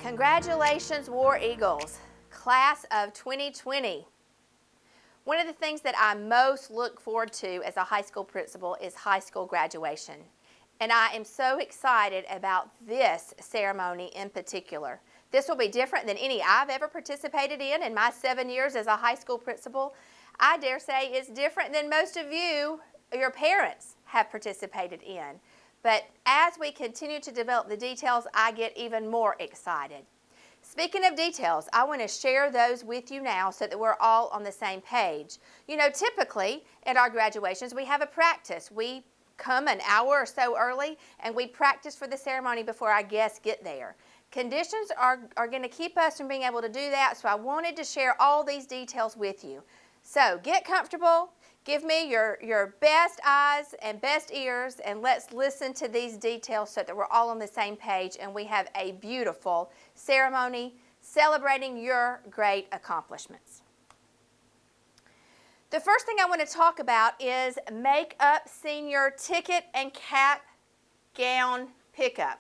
Congratulations, War Eagles, class of 2020. One of the things that I most look forward to as a high school principal is high school graduation. And I am so excited about this ceremony in particular. This will be different than any I've ever participated in my 7 years as a high school principal. I dare say it's different than most of you, your parents, have participated in. But as we continue to develop the details, I get even more excited. Speaking of details, I want to share those with you now so that we're all on the same page. You know, typically at our graduations, we have a practice. We come an hour or so early and we practice for the ceremony before our guests get there. Conditions are going to keep us from being able to do that, so I wanted to share all these details with you. So get comfortable. Give me your best eyes and best ears, and let's listen to these details so that we're all on the same page and we have a beautiful ceremony celebrating your great accomplishments. The first thing I want to talk about is Make-Up Senior Ticket and Cap Gown Pickup.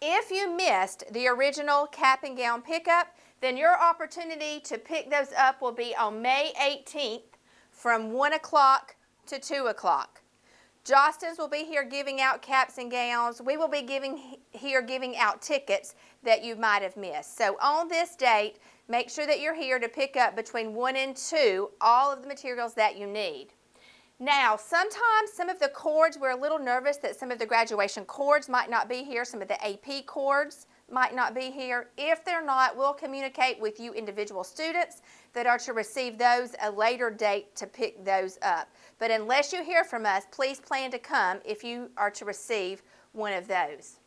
If you missed the original cap and gown pickup, then your opportunity to pick those up will be on May 18th. From 1 o'clock to 2 o'clock. Jostens will be here giving out caps and gowns. We will be giving out tickets that you might have missed. So on this date, make sure that you're here to pick up between 1 and 2 all of the materials that you need. Now, sometimes some of the cords, we're a little nervous that some of the graduation cords might not be here. Some of the AP cords might not be here. If they're not, we'll communicate with you individual students that are to receive those a later date to pick those up. But unless you hear from us, please plan to come if you are to receive one of those.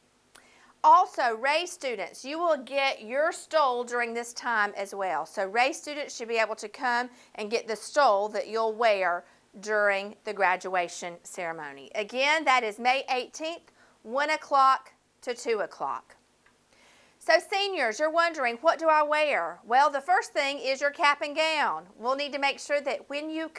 Also, Ray students, you will get your stole during this time as well. So Ray students should be able to come and get the stole that you'll wear during the graduation ceremony. Again, that is May 18th, 1 o'clock to 2 o'clock. So seniors, you're wondering, what do I wear? Well, the first thing is your cap and gown. We'll need to make sure that when you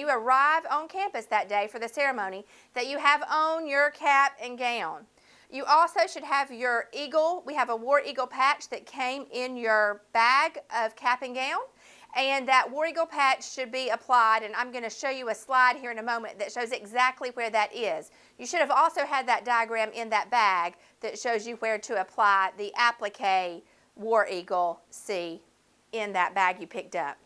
arrive on campus that day for the ceremony, that you have on your cap and gown. You also should have your eagle. We have a War Eagle patch that came in your bag of cap and gown. And that War Eagle patch should be applied, and I'm going to show you a slide here in a moment that shows exactly where that is. You should have also had that diagram in that bag that shows you where to apply the applique War Eagle C in that bag you picked up.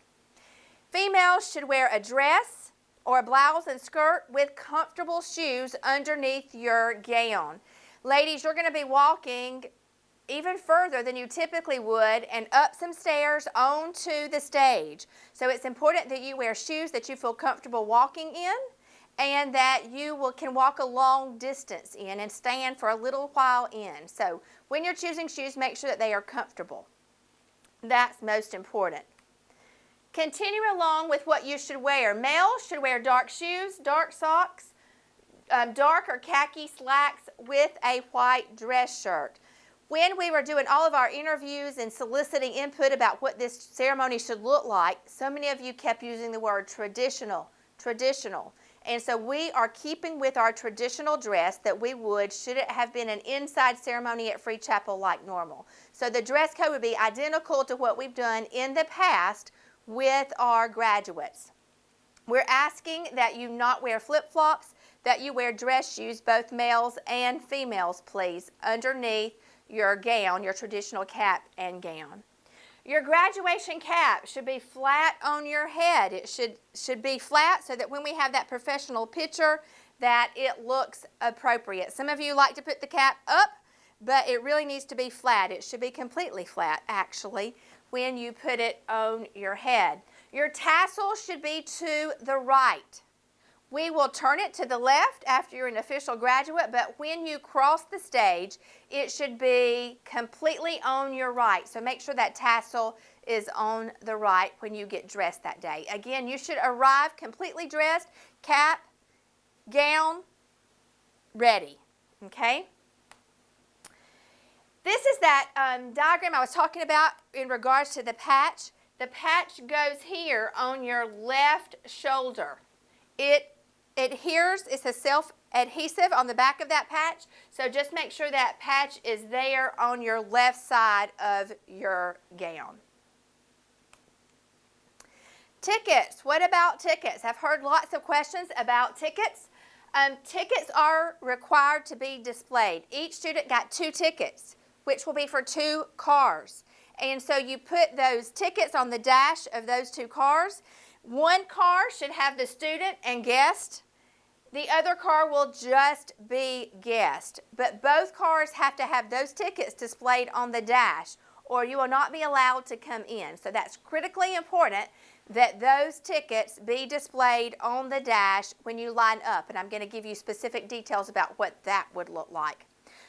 Females should wear a dress or a blouse and skirt with comfortable shoes underneath your gown. Ladies, you're going to be walking even further than you typically would and up some stairs onto the stage. So it's important that you wear shoes that you feel comfortable walking in and that you can walk a long distance in and stand for a little while in. So when you're choosing shoes, make sure that they are comfortable. That's most important. Continue along with what you should wear. Males should wear dark shoes, dark socks, dark or khaki slacks with a white dress shirt. When we were doing all of our interviews and soliciting input about what this ceremony should look like, so many of you kept using the word traditional, traditional. And so we are keeping with our traditional dress that we would should it have been an inside ceremony at Free Chapel like normal. So the dress code would be identical to what we've done in the past with our graduates. We're asking that you not wear flip-flops, that you wear dress shoes, both males and females, please, underneath your gown, your traditional cap and gown. Your graduation cap should be flat on your head. It should be flat so that when we have that professional picture that it looks appropriate. Some of you like to put the cap up, but it really needs to be flat. It should be completely flat, actually, when you put it on your head. Your tassel should be to the right. We will turn it to the left after you're an official graduate, but when you cross the stage, it should be completely on your right. So make sure that tassel is on the right when you get dressed that day. Again, you should arrive completely dressed, cap, gown, ready, okay? This is that diagram I was talking about in regards to the patch. The patch goes here on your left shoulder. It adheres, it's a adhesive on the back of that patch. So just make sure that patch is there on your left side of your gown. Tickets. What about tickets? I've heard lots of questions about tickets. Tickets are required to be displayed. Each student got 2 tickets, which will be for 2 cars. And so you put those tickets on the dash of those 2 cars. One car should have the student and guest. The other car will just be guest. But both cars have to have those tickets displayed on the dash, or you will not be allowed to come in. So that's critically important that those tickets be displayed on the dash when you line up. And I'm going to give you specific details about what that would look like.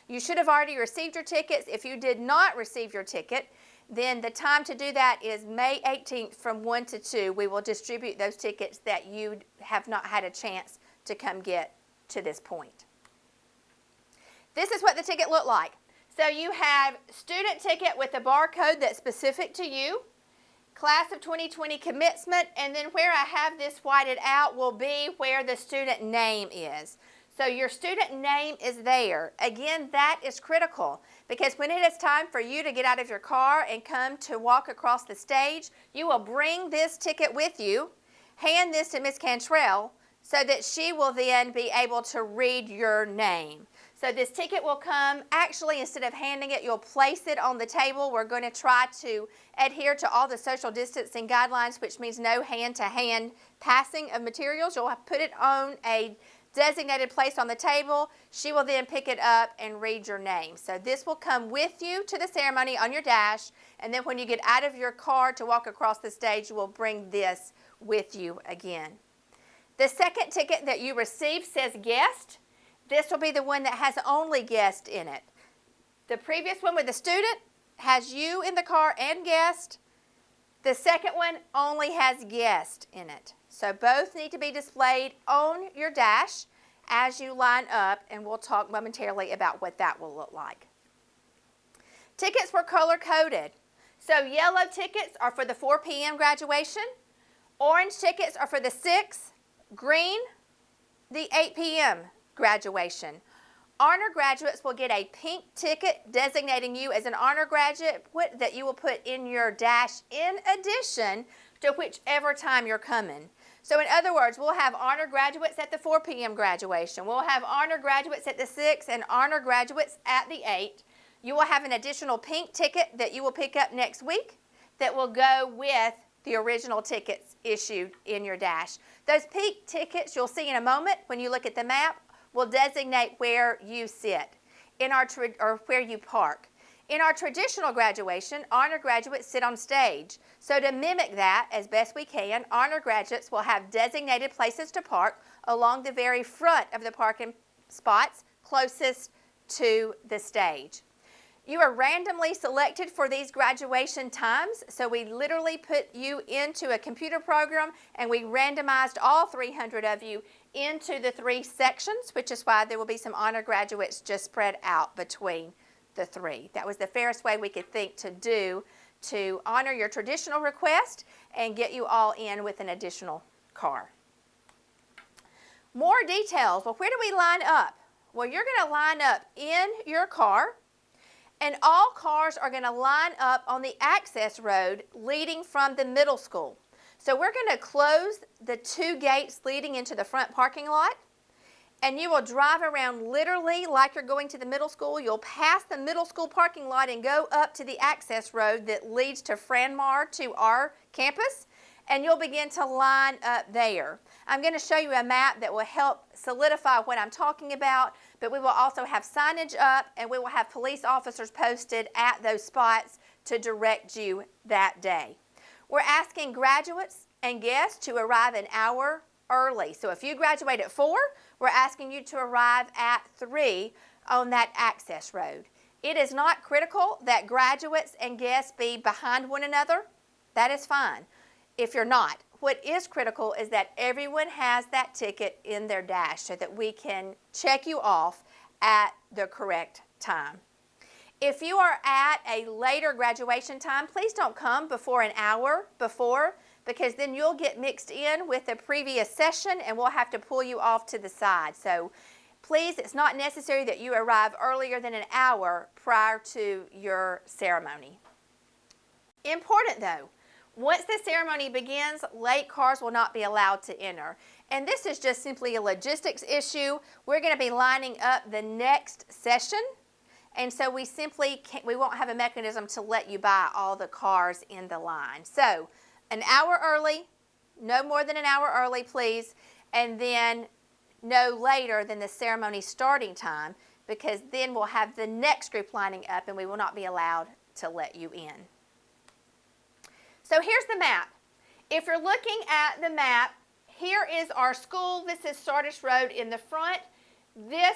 You should have already received your tickets. If you did not receive your ticket, then the time to do that is May 18th from 1 to 2. We will distribute those tickets that you have not had a chance to come get to this point. This is what the ticket looked like. So you have student ticket with a barcode that's specific to you, class of 2020 commencement, and then where I have this whited out will be where the student name is. So your student name is there. Again, that is critical because when it is time for you to get out of your car and come to walk across the stage, you will bring this ticket with you, hand this to Ms. Cantrell so that she will then be able to read your name. So this ticket will come, actually instead of handing it, you'll place it on the table. We're going to try to adhere to all the social distancing guidelines, which means no hand-to-hand passing of materials. You'll put it on a designated place on the table. She will then pick it up and read your name. So this will come with you to the ceremony on your dash, and then when you get out of your car to walk across the stage, you will bring this with you again. The second ticket that you receive says guest. This will be the one that has only guest in it. The previous one with the student has you in the car and guest. The second one only has guest in it. So both need to be displayed on your dash as you line up, and we'll talk momentarily about what that will look like. Tickets were color-coded. So yellow tickets are for the 4 p.m. graduation. Orange tickets are for the 6, green, the 8 p.m. graduation. Honor graduates will get a pink ticket designating you as an honor graduate that you will put in your dash in addition to whichever time you're coming. So in other words, we'll have honor graduates at the 4 p.m. graduation. We'll have honor graduates at the 6 and honor graduates at the 8. You will have an additional pink ticket that you will pick up next week that will go with the original tickets issued in your dash. Those pink tickets you'll see in a moment when you look at the map will designate where you sit or where you park. In our traditional graduation, honor graduates sit on stage. So to mimic that as best we can, honor graduates will have designated places to park along the very front of the parking spots closest to the stage. You are randomly selected for these graduation times, so we literally put you into a computer program and we randomized all 300 of you into the 3 sections, which is why there will be some honor graduates just spread out between the 3. That was the fairest way we could think to do to honor your traditional request and get you all in with an additional car. More details. Well, where do we line up? Well, you're going to line up in your car, and all cars are going to line up on the access road leading from the middle school. So we're going to close the 2 gates leading into the front parking lot, and you will drive around literally like you're going to the middle school. You'll pass the middle school parking lot and go up to the access road that leads to Franmar, to our campus, and you'll begin to line up there. I'm going to show you a map that will help solidify what I'm talking about, but we will also have signage up, and we will have police officers posted at those spots to direct you that day. We're asking graduates and guests to arrive an hour early. So if you graduate at 4, we're asking you to arrive at 3 on that access road. It is not critical that graduates and guests be behind one another. That is fine if you're not. What is critical is that everyone has that ticket in their dash so that we can check you off at the correct time. If you are at a later graduation time, please don't come before an hour before, because then you'll get mixed in with the previous session and we'll have to pull you off to the side. So Please, it's not necessary that you arrive earlier than an hour prior to your ceremony. Important though, once the ceremony begins, late cars will not be allowed to enter. And this is just simply a logistics issue. We're going to be lining up the next session. And so we won't have a mechanism to let you buy all the cars in the line. So an hour early, no more than an hour early, please. And then no later than the ceremony starting time, because then we'll have the next group lining up and we will not be allowed to let you in. So here's the map. If you're looking at the map, here is our school. This is Sardis Road in the front. This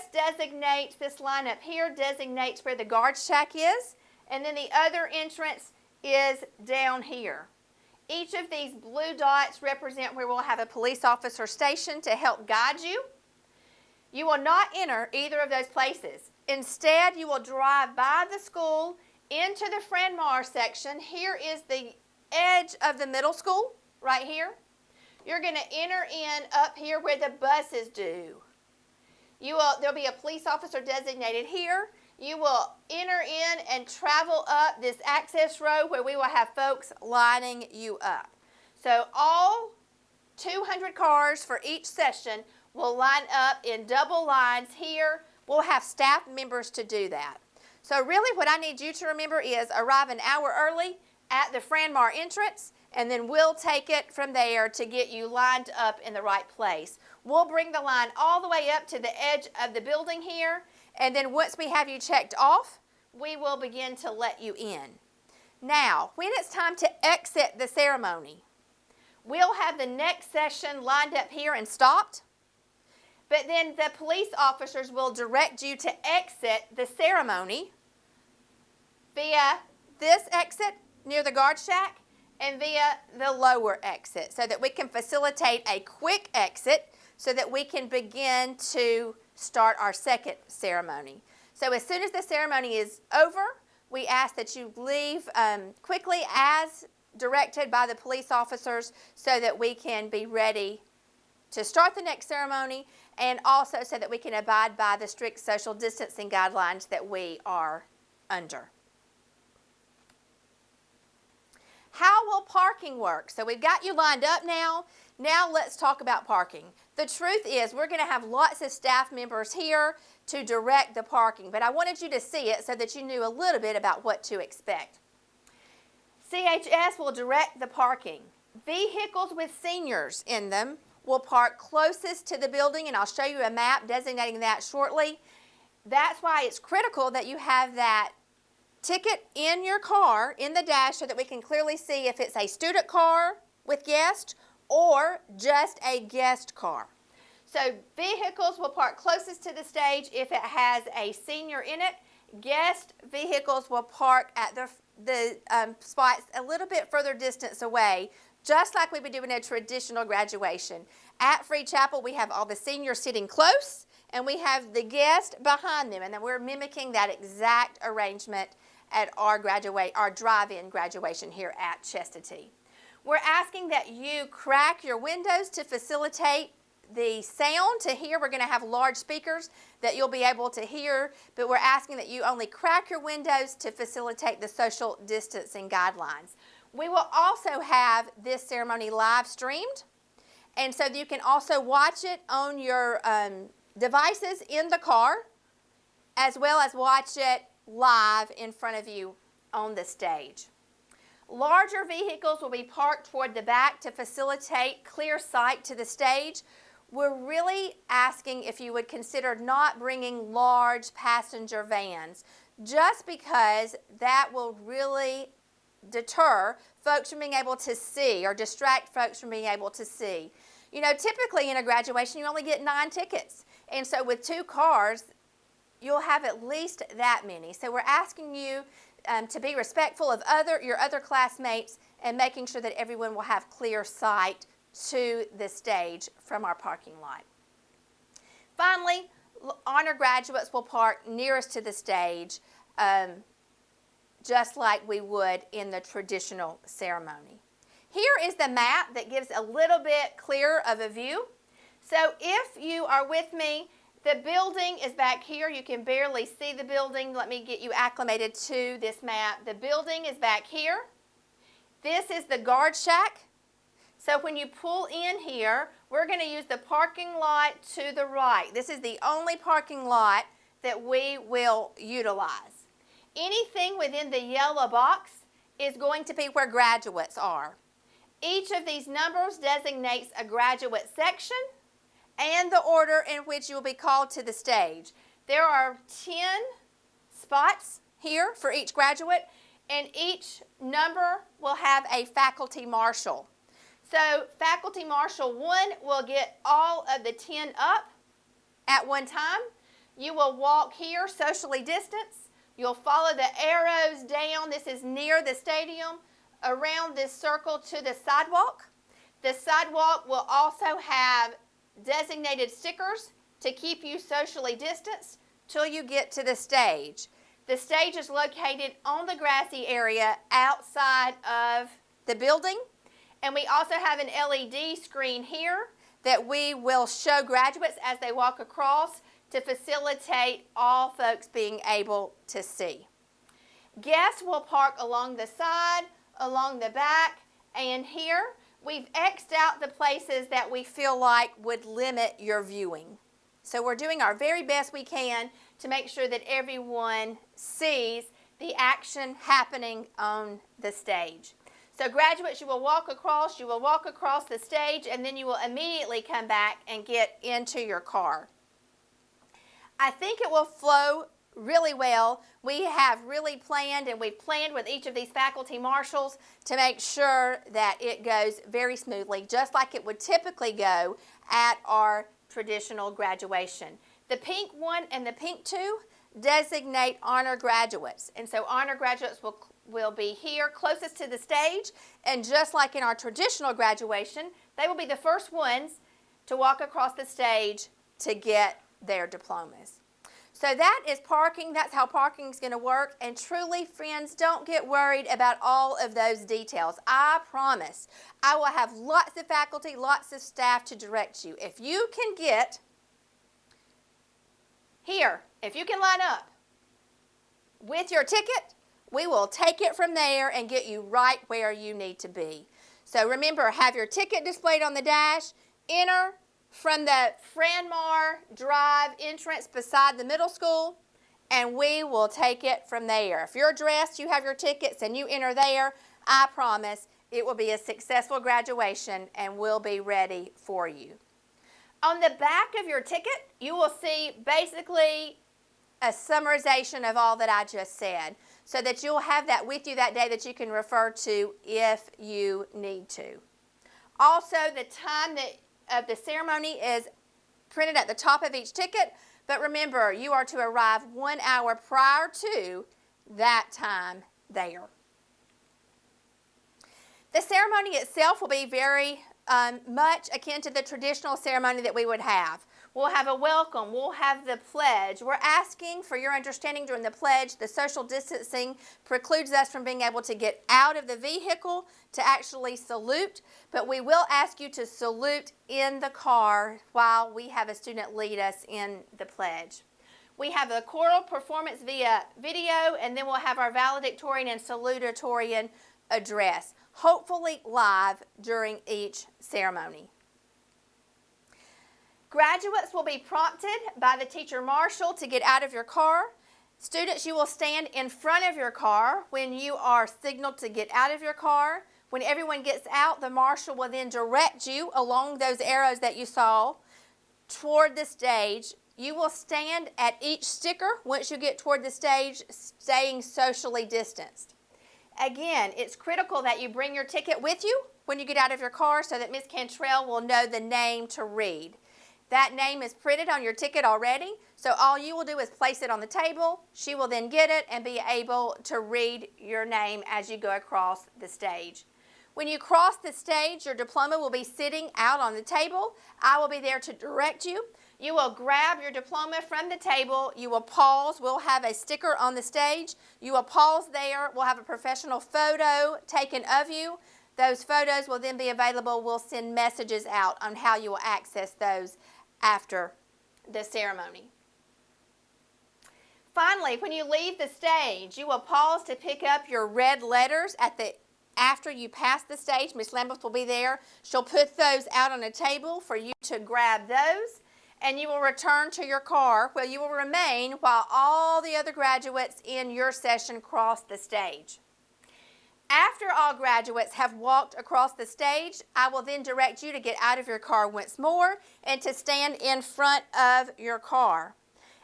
line up here designates where the guard shack is, and then the other entrance is down here. Each of these blue dots represent where we'll have a police officer stationed to help guide you. You will not enter either of those places. Instead, you will drive by the school into the Franmar section. Here is the edge of the middle school, right here. You're going to enter in up here where the buses do. There'll be a police officer designated here. You will enter in and travel up this access road where we will have folks lining you up. So all 200 cars for each session will line up in double lines here. We'll have staff members to do that. So really what I need you to remember is arrive an hour early at the Franmar entrance, and then we'll take it from there to get you lined up in the right place. We'll bring the line all the way up to the edge of the building here, and then once we have you checked off, we will begin to let you in. Now, when it's time to exit the ceremony, we'll have the next session lined up here and stopped, but then the police officers will direct you to exit the ceremony via this exit near the guard shack and via the lower exit, so that we can facilitate a quick exit so that we can begin to start our second ceremony. So as soon as the ceremony is over, we ask that you leave quickly as directed by the police officers so that we can be ready to start the next ceremony, and also so that we can abide by the strict social distancing guidelines that we are under. How will parking work? So we've got you lined up now. Now let's talk about parking. The truth is we're going to have lots of staff members here to direct the parking, but I wanted you to see it so that you knew a little bit about what to expect. CHS will direct the parking. Vehicles with seniors in them will park closest to the building, and I'll show you a map designating that shortly. That's why it's critical that you have that ticket in your car, in the dash, so that we can clearly see if it's a student car with guests or just a guest car. So vehicles will park closest to the stage if it has a senior in it. Guest vehicles will park at the spots a little bit further distance away, just like we would do in a traditional graduation. At Free Chapel, we have all the seniors sitting close, and we have the guests behind them, and then we're mimicking that exact arrangement at our drive-in graduation here at Chestatee. We're asking that you crack your windows to facilitate the sound to hear. We're going to have large speakers that you'll be able to hear, but we're asking that you only crack your windows to facilitate the social distancing guidelines. We will also have this ceremony live streamed, and so you can also watch it on your devices in the car, as well as watch it live in front of you on the stage. Larger vehicles will be parked toward the back to facilitate clear sight to the stage. We're really asking if you would consider not bringing large passenger vans, just because that will really deter folks from being able to see, or distract folks from being able to see. You know, typically in a graduation you only get 9 tickets, and so with 2 cars you'll have at least that many. So we're asking you to be respectful of your other classmates and making sure that everyone will have clear sight to the stage from our parking lot. Finally, honor graduates will park nearest to the stage, just like we would in the traditional ceremony. Here is the map that gives a little bit clearer of a view. So if you are with me, The building is back here. You can barely see the building. Let me get you acclimated to this map. The building is back here. This is the guard shack. So when you pull in here, we're going to use the parking lot to the right. This is the only parking lot that we will utilize. Anything within the yellow box is going to be where graduates are. Each of these numbers designates a graduate section and the order in which you will be called to the stage. There are 10 spots here for each graduate, and each number will have a faculty marshal. So faculty marshal 1 will get all of the 10 up at one time. You will walk here socially distanced. You'll follow the arrows down. This is near the stadium, around this circle to the sidewalk. The sidewalk will also have designated stickers to keep you socially distanced till you get to the stage. The stage is located on the grassy area outside of the building, and we also have an LED screen here that we will show graduates as they walk across to facilitate all folks being able to see. Guests will park along the side, along the back, and here. We've X'd out the places that we feel like would limit your viewing. So we're doing our very best we can to make sure that everyone sees the action happening on the stage. So graduates, you will walk across the stage, and then you will immediately come back and get into your car. I think it will flow really well. We have really planned, and we've planned with each of these faculty marshals to make sure that it goes very smoothly, just like it would typically go at our traditional graduation. The pink 1 and the pink 2 designate honor graduates, and so honor graduates will be here closest to the stage, and just like in our traditional graduation, they will be the first ones to walk across the stage to get their diplomas. So that is parking. That's how parking is going to work. And truly, friends, don't get worried about all of those details. I promise I will have lots of faculty, lots of staff to direct you. If you can get here, if you can line up with your ticket, we will take it from there and get you right where you need to be. So remember, have your ticket displayed on the dash, enter from the Franmar Drive entrance beside the middle school, and we will take it from there. If you're dressed, you have your tickets, and you enter there, I promise it will be a successful graduation and we'll be ready for you. On the back of your ticket, you will see basically a summarization of all that I just said, so that you'll have that with you that day that you can refer to if you need to. Also, the time of the ceremony is printed at the top of each ticket, but remember, you are to arrive 1 hour prior to that time there. The ceremony itself will be very much akin to the traditional ceremony that we would have. We'll have a welcome. We'll have the pledge. We're asking for your understanding during the pledge. The social distancing precludes us from being able to get out of the vehicle to actually salute, but we will ask you to salute in the car while we have a student lead us in the pledge. We have a choral performance via video, and then we'll have our valedictorian and salutatorian address, hopefully live during each ceremony. Graduates will be prompted by the teacher marshal to get out of your car. Students, you will stand in front of your car when you are signaled to get out of your car. When everyone gets out, the marshal will then direct you along those arrows that you saw toward the stage. You will stand at each sticker once you get toward the stage, staying socially distanced. Again, it's critical that you bring your ticket with you when you get out of your car so that Ms. Cantrell will know the name to read. That name is printed on your ticket already, so all you will do is place it on the table. She will then get it and be able to read your name as you go across the stage. When you cross the stage, your diploma will be sitting out on the table. I will be there to direct you. You will grab your diploma from the table. You will pause. We'll have a sticker on the stage. You will pause there. We'll have a professional photo taken of you. Those photos will then be available. We'll send messages out on how you will access those after the ceremony. Finally, when you leave the stage, you will pause to pick up your red letters after you pass the stage. Miss Lambeth will be there. She'll put those out on a table for you to grab those, and you will return to your car where you will remain while all the other graduates in your session cross the stage. After all graduates have walked across the stage, I will then direct you to get out of your car once more and to stand in front of your car.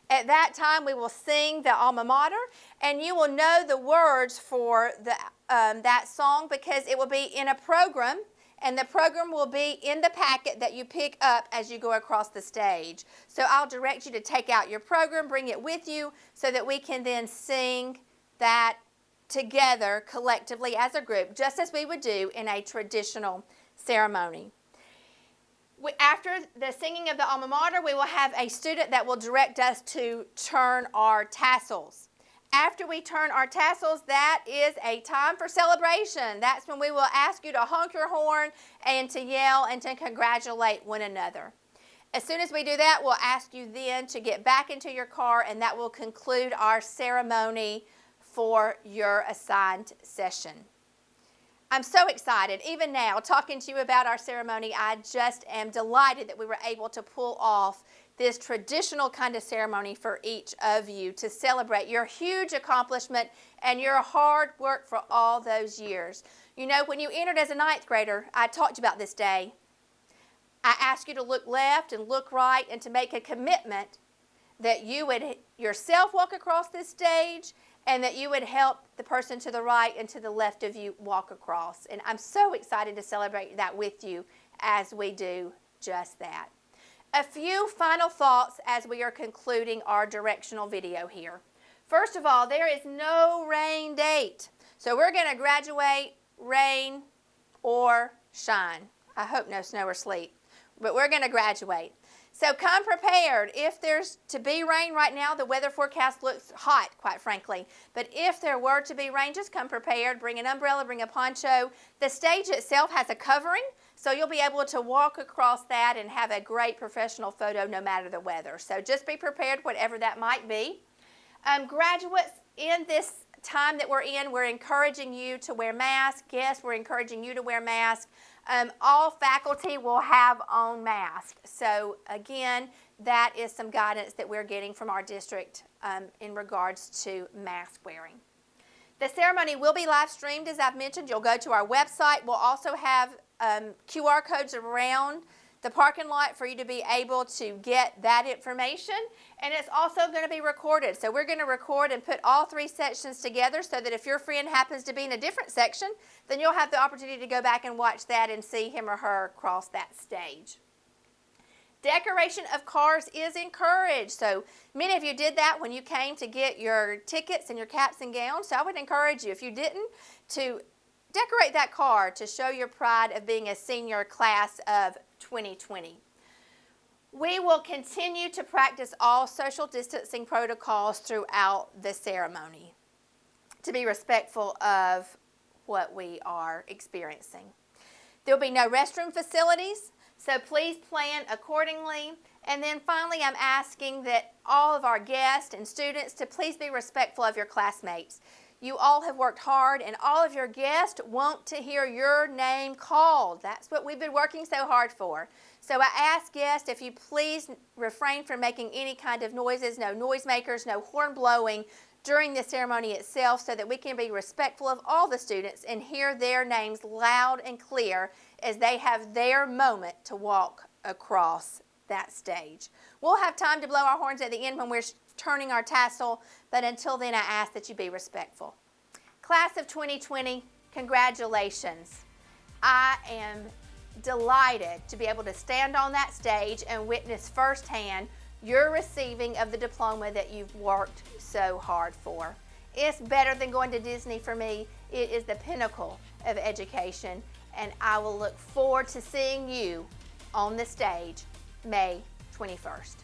At that time, we will sing the alma mater, and you will know the words for that song because it will be in a program, and the program will be in the packet that you pick up as you go across the stage. So I'll direct you to take out your program, bring it with you, so that we can then sing that together collectively as a group, just as we would do in a traditional ceremony. After the singing of the alma mater, we will have a student that will direct us to turn our tassels. After we turn our tassels, that is a time for celebration. That's when we will ask you to honk your horn and to yell and to congratulate one another. As soon as we do that, we'll ask you then to get back into your car, and that will conclude our ceremony for your assigned session. I'm so excited. Even now, talking to you about our ceremony, I just am delighted that we were able to pull off this traditional kind of ceremony for each of you to celebrate your huge accomplishment and your hard work for all those years. You know, when you entered as a 9th grader, I talked about this day. I asked you to look left and look right and to make a commitment that you would yourself walk across this stage and that you would help the person to the right and to the left of you walk across. And I'm so excited to celebrate that with you as we do just that. A few final thoughts as we are concluding our directional video here. First of all, there is no rain date. So we're going to graduate rain or shine. I hope no snow or sleet, but we're going to graduate. So come prepared. If there's to be rain right now, the weather forecast looks hot, quite frankly. But if there were to be rain, just come prepared. Bring an umbrella, bring a poncho. The stage itself has a covering, so you'll be able to walk across that and have a great professional photo no matter the weather. So just be prepared, whatever that might be. Graduates, in this time that we're in, we're encouraging you to wear masks. Yes, we're encouraging you to wear masks. All faculty will have on masks. So again, that is some guidance that we're getting from our district in regards to mask wearing. The ceremony will be live streamed, as I've mentioned. You'll go to our website. We'll also have QR codes around the parking lot for you to be able to get that information, and it's also going to be recorded. So we're going to record and put all 3 sections together so that if your friend happens to be in a different section, then you'll have the opportunity to go back and watch that and see him or her cross that stage. Decoration of cars is encouraged. So many of you did that when you came to get your tickets and your caps and gowns. So I would encourage you, if you didn't, to decorate that car to show your pride of being a senior class of 2020. We will continue to practice all social distancing protocols throughout the ceremony to be respectful of what we are experiencing. There will be no restroom facilities, so please plan accordingly. And then finally, I'm asking that all of our guests and students to please be respectful of your classmates. You all have worked hard, and all of your guests want to hear your name called. That's what we've been working so hard for. So I ask guests if you please refrain from making any kind of noises, no noisemakers, no horn blowing during the ceremony itself, so that we can be respectful of all the students and hear their names loud and clear as they have their moment to walk across that stage. We'll have time to blow our horns at the end when we're turning our tassel, but until then I ask that you be respectful. Class of 2020, congratulations. I am delighted to be able to stand on that stage and witness firsthand your receiving of the diploma that you've worked so hard for. It's better than going to Disney for me. It is the pinnacle of education, and I will look forward to seeing you on the stage May 21st.